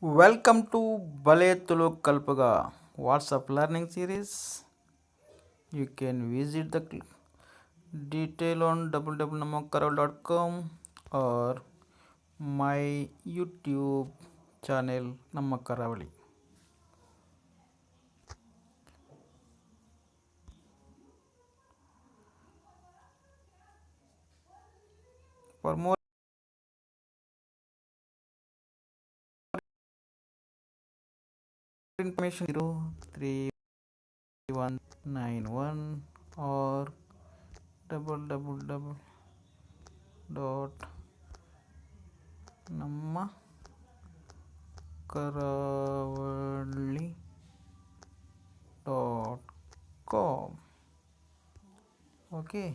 Welcome to Baletulu Kalpaga WhatsApp learning series. You can visit the detail on www.namakaraval.com or my YouTube channel Namakaravali. For more information 03191 or www dot namakaravali.com. Okay.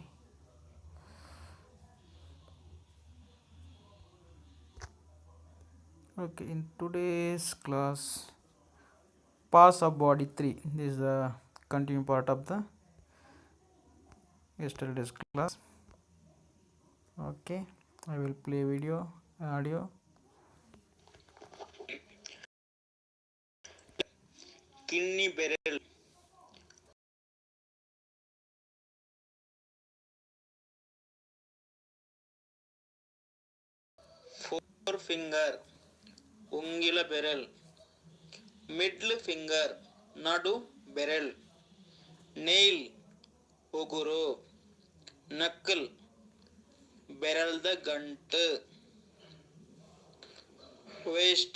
Okay, in today's class, parts of body 3. This is the continuing part of the yesterday's class. Okay, I will play video, audio. Kidney barrel, forefinger, ungila barrel, middle finger, nadu barrel, nail, ಉಗುರು, knuckle, ಬೆರಳ್ದ ಗಂಟು, waist,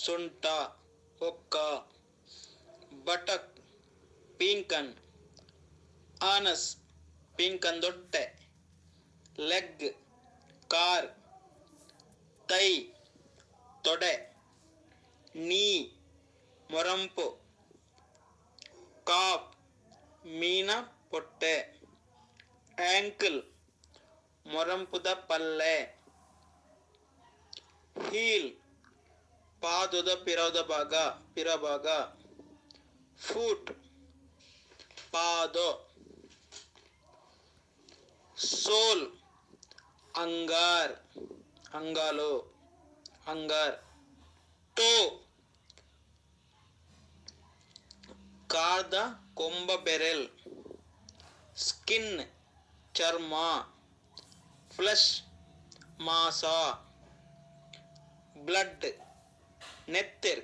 ಸೊಂಟ, ಹೊಕ್ಕ, buttock, ಪೀಂಕನ್, anus, ಪೀಂಕಂದೊಟ್ಟೆ, leg, car, ತೈ, ತೊಡೆ, knee, ಮೊರಂಪು, ಕಾಪ್, ಮೀನ ಪೊಟ್ಟೆ, ankle, ಮೊರಂಪುದ ಪಲ್ಲೆ, heel, ಪಾದದ ಪಿರಭಾಗ, foot, ಪಾದ, sole, ಅಂಗಾಲು, toe, ಕಾಲ್ದ ಕೊಂಬ ಬೆರಲ್, skin, ಚರ್ಮ, flesh, ಮಾಂಸ, blood, ನೆತ್ತಿರ್,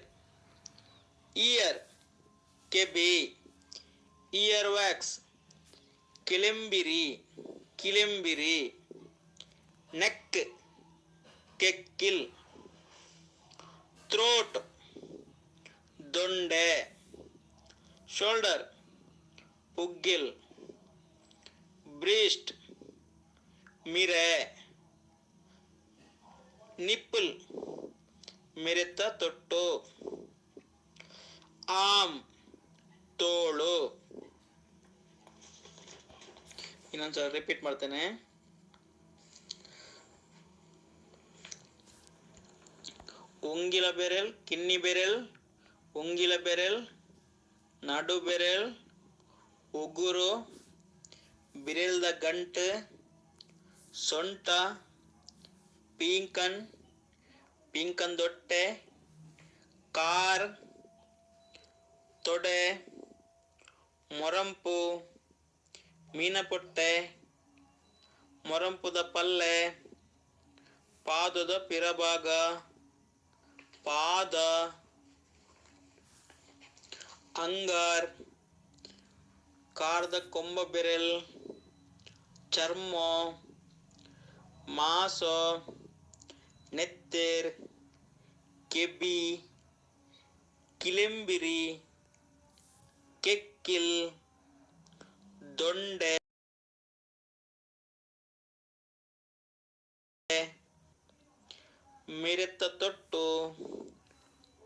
ear, ಕೆಬಿ, ear wax, ಕಿಲಿಂಬಿರಿ, neck, ಕೆಕ್ಕಿಲ್, throat, ದೊಂಡೆ, shoulder, ಪುಗ್ಗಿಲ್, breast, ಮಿರೆ, nipple, ಮಿರೆತ ತೊಟ್ಟು, arm, ತೋಳು. ಇನ್ನೊಂದ್ಸಲ ರಿಪೀಟ್ ಮಾಡ್ತೇನೆ. ಉಂಗಿಲ ಬೆರಲ್, ಕಿನ್ನಿ ಬೆರಲ್, ಉಂಗಿಲ ಬೆರಲ್, ನಡು ಬೆರಲ್, ಉಗುರು, ಬಿರಲ್ದ ಗಂಟು, ಸೊಂಟ, ಪೀಂಕಂದೊಟ್ಟೆ, ಕಾರ್, ತೊಡೆ, ಮೊರಂಪು, ಮೀನಪೊಟ್ಟೆ, ಮೊರಂಪುದ ಪಲ್ಲೆ, ಪಾದದ ಪಿರಭಾಗ, ಪಾದ, ಅಂಗಾರ್, ಕಾರ್ದ ಕೊಂಬ ಬೆರಲ್, ಚರ್ಮ, ಮಾಸ, ನೆತ್ತೇರ್, ಕೆಬಿ, ಕಿಲಿಂಬಿರಿ, ಕೆಕ್ಕಿಲ್, ದೊಂಡೆ, ಮಿರೆತ ತೊಟ್ಟು,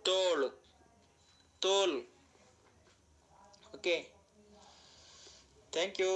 ತೋಲ್. Okay, thank you.